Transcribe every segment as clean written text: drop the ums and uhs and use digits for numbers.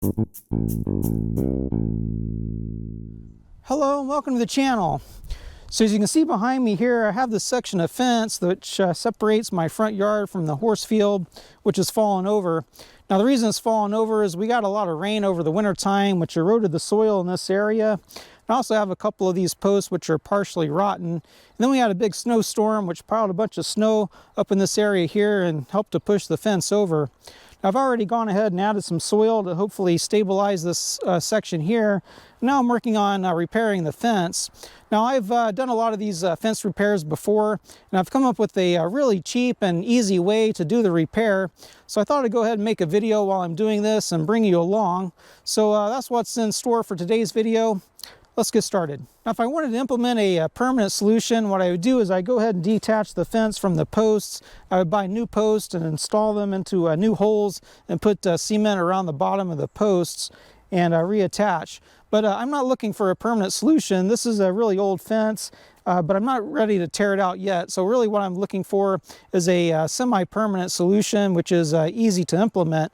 Hello and welcome to the channel. So as you can see behind me here, I have this section of fence which separates my front yard from the horse field, which is fallen over. Now the reason it's fallen over is we got a lot of rain over the winter time, which eroded the soil in this area. I also have a couple of these posts which are partially rotten. And then we had a big snowstorm which piled a bunch of snow up in this area here and helped to push the fence over. Now, I've already gone ahead and added some soil to hopefully stabilize this section here. Now I'm working on repairing the fence. Now I've done a lot of these fence repairs before, and I've come up with a really cheap and easy way to do the repair. So I thought I'd go ahead and make a video while I'm doing this and bring you along. So that's what's in store for today's video. Let's get started. Now, if I wanted to implement a permanent solution, what I would do is I'd go ahead and detach the fence from the posts. I would buy new posts and install them into new holes and put cement around the bottom of the posts and reattach. But I'm not looking for a permanent solution. This is a really old fence, but I'm not ready to tear it out yet. So really what I'm looking for is a semi-permanent solution, which is easy to implement.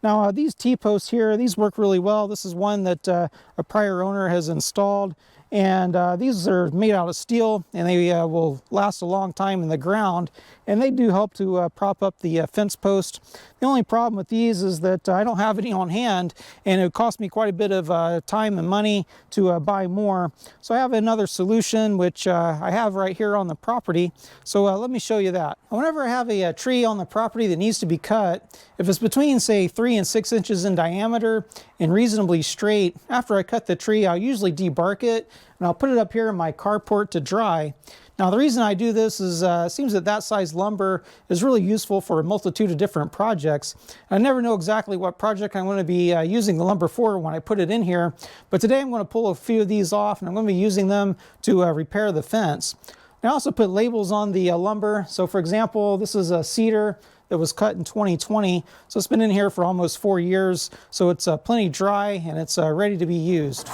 Now these T-posts here, these work really well. This is one that a prior owner has installed, and these are made out of steel, and they will last a long time in the ground, and they do help to prop up the fence post. The only problem with these is that I don't have any on hand, and it would cost me quite a bit of time and money to buy more. So I have another solution which I have right here on the property. So let me show you that. Whenever I have a tree on the property that needs to be cut, if it's between say 3 and 6 inches in diameter and reasonably straight, after I cut the tree I'll usually debark it and I'll put it up here in my carport to dry. Now the reason I do this is it seems that size lumber is really useful for a multitude of different projects. I never know exactly what project I'm going to be using the lumber for when I put it in here, but today I'm going to pull a few of these off and I'm going to be using them to repair the fence. I also put labels on the lumber. So for example, this is a cedar that was cut in 2020, so it's been in here for almost 4 years, so it's plenty dry and it's ready to be used.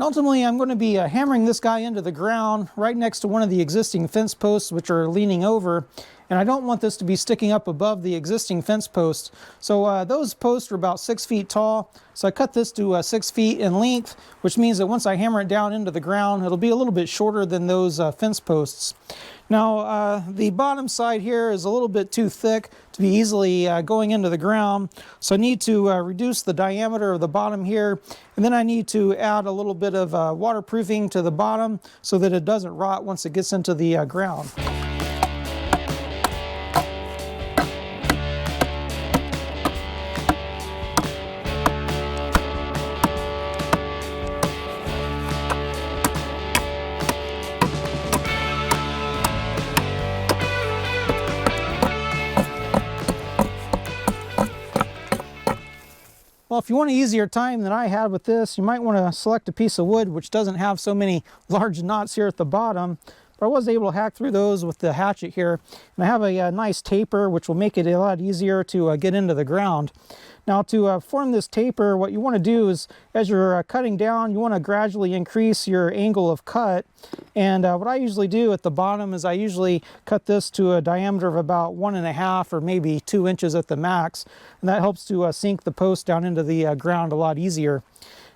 Ultimately, I'm going to be hammering this guy into the ground right next to one of the existing fence posts which are leaning over, and I don't want this to be sticking up above the existing fence posts. So those posts are about 6 feet tall, so I cut this to 6 feet in length, which means that once I hammer it down into the ground, it'll be a little bit shorter than those fence posts. Now the bottom side here is a little bit too thick to be easily going into the ground, so I need to reduce the diameter of the bottom here, and then I need to add a little bit of waterproofing to the bottom so that it doesn't rot once it gets into the ground. Well, if you want an easier time than I had with this, you might want to select a piece of wood which doesn't have so many large knots here at the bottom. But I was able to hack through those with the hatchet here. And I have a nice taper which will make it a lot easier to get into the ground. Now to form this taper, what you want to do is as you're cutting down, you want to gradually increase your angle of cut. And what I usually do at the bottom is I usually cut this to a diameter of about 1.5 or maybe 2 inches at the max. And that helps to sink the post down into the ground a lot easier.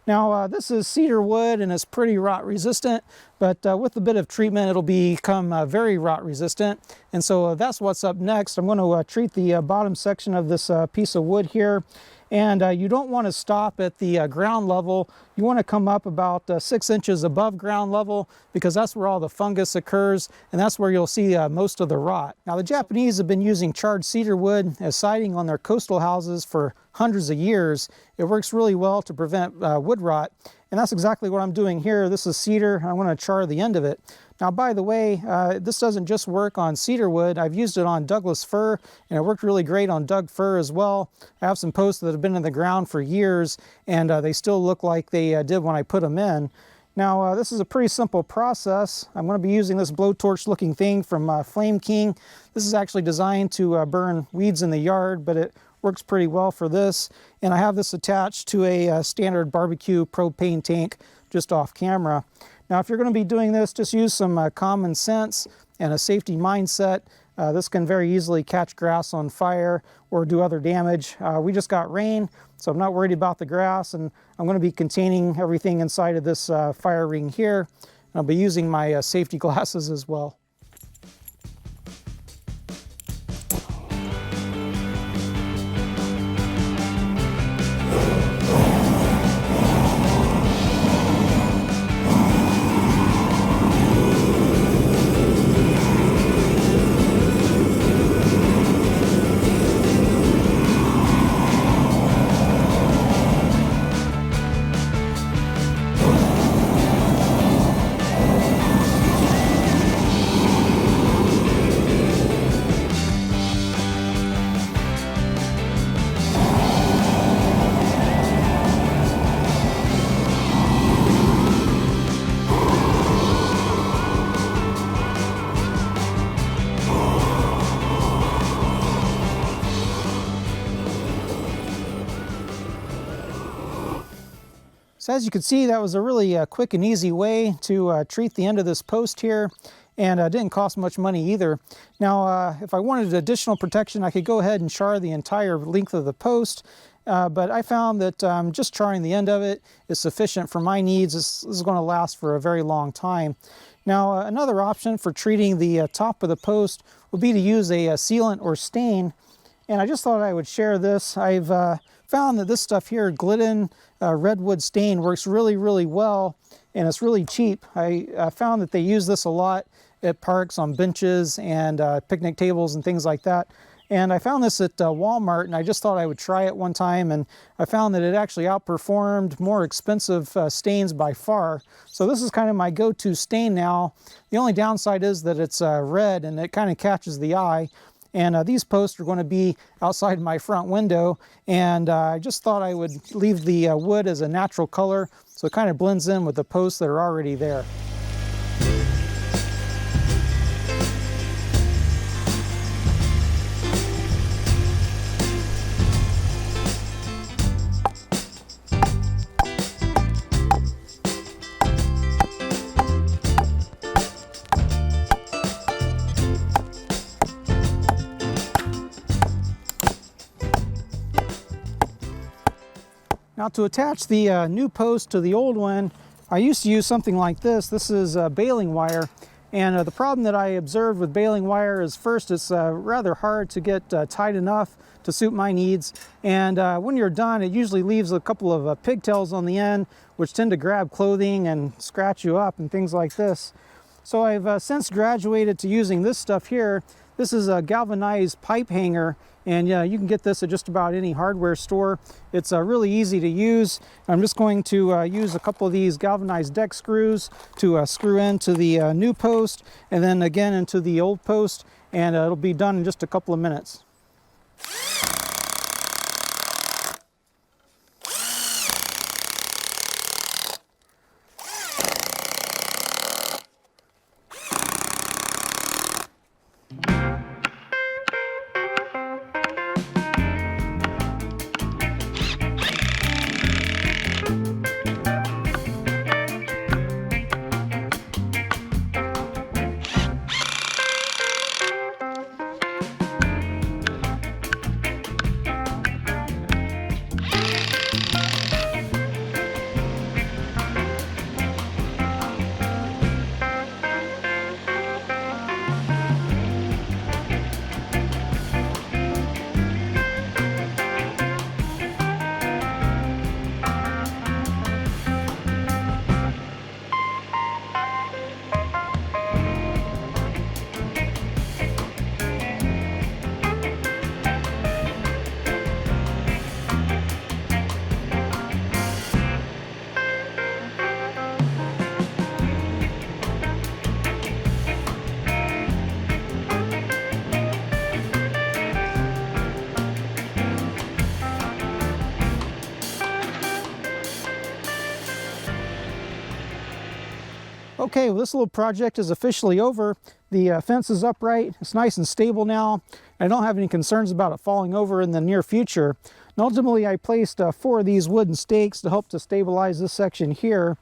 Now this is cedar wood and it's pretty rot resistant, but with a bit of treatment it'll become very rot resistant. And so that's what's up next. I'm going to treat the bottom section of this piece of wood here. And you don't want to stop at the ground level. You want to come up about 6 inches above ground level because that's where all the fungus occurs and that's where you'll see most of the rot. Now the Japanese have been using charred cedar wood as siding on their coastal houses for hundreds of years. It works really well to prevent wood rot, and that's exactly what I'm doing here. This is cedar and I want to char the end of it. Now, by the way, this doesn't just work on cedar wood. I've used it on Douglas fir, and it worked really great on Doug fir as well. I have some posts that have been in the ground for years, and they still look like they did when I put them in. Now, this is a pretty simple process. I'm going to be using this blowtorch looking thing from Flame King. This is actually designed to burn weeds in the yard, but it works pretty well for this. And I have this attached to a standard barbecue propane tank just off camera. Now, if you're going to be doing this, just use some common sense and a safety mindset. This can very easily catch grass on fire or do other damage. We just got rain, so I'm not worried about the grass, and I'm going to be containing everything inside of this fire ring here. I'll be using my safety glasses as well. So as you can see, that was a really quick and easy way to treat the end of this post here, and didn't cost much money either. Now, if I wanted additional protection, I could go ahead and char the entire length of the post, but I found that just charring the end of it is sufficient for my needs. This is going to last for a very long time. Now, another option for treating the top of the post would be to use a sealant or stain, and I just thought I would share this. I've found that this stuff here, Glidden Redwood stain, works really, really well, and it's really cheap. I found that they use this a lot at parks, on benches, and picnic tables and things like that. And I found this at Walmart, and I just thought I would try it one time, and I found that it actually outperformed more expensive stains by far. So this is kind of my go-to stain now. The only downside is that it's red, and it kind of catches the eye. And these posts are going to be outside my front window, and I just thought I would leave the wood as a natural color, so it kind of blends in with the posts that are already there. Now, to attach the new post to the old one, I used to use something like this. This is baling wire, and the problem that I observed with baling wire is, first, it's rather hard to get tight enough to suit my needs, and when you're done, it usually leaves a couple of pigtails on the end, which tend to grab clothing and scratch you up and things like this. So I've since graduated to using this stuff here. This is a galvanized pipe hanger, and you can get this at just about any hardware store. It's really easy to use. I'm just going to use a couple of these galvanized deck screws to screw into the new post, and then again into the old post, and it'll be done in just a couple of minutes. Okay, well, this little project is officially over. The fence is upright. It's nice and stable now. I don't have any concerns about it falling over in the near future. And ultimately, I placed 4 of these wooden stakes to help to stabilize this section here.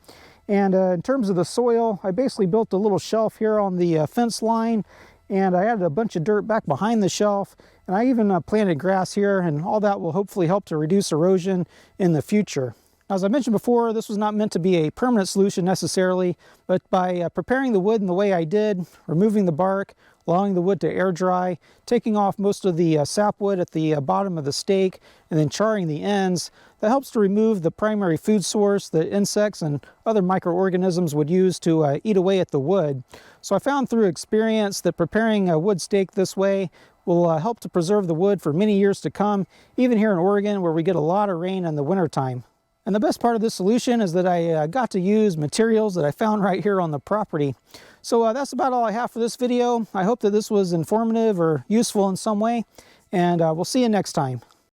And in terms of the soil, I basically built a little shelf here on the fence line, and I added a bunch of dirt back behind the shelf, and I even planted grass here, and all that will hopefully help to reduce erosion in the future. As I mentioned before, this was not meant to be a permanent solution necessarily, but by preparing the wood in the way I did, removing the bark, allowing the wood to air dry, taking off most of the sapwood at the bottom of the stake, and then charring the ends, that helps to remove the primary food source that insects and other microorganisms would use to eat away at the wood. So I found through experience that preparing a wood stake this way will help to preserve the wood for many years to come, even here in Oregon where we get a lot of rain in the wintertime. And the best part of this solution is that I got to use materials that I found right here on the property. So that's about all I have for this video. I hope that this was informative or useful in some way, and we'll see you next time.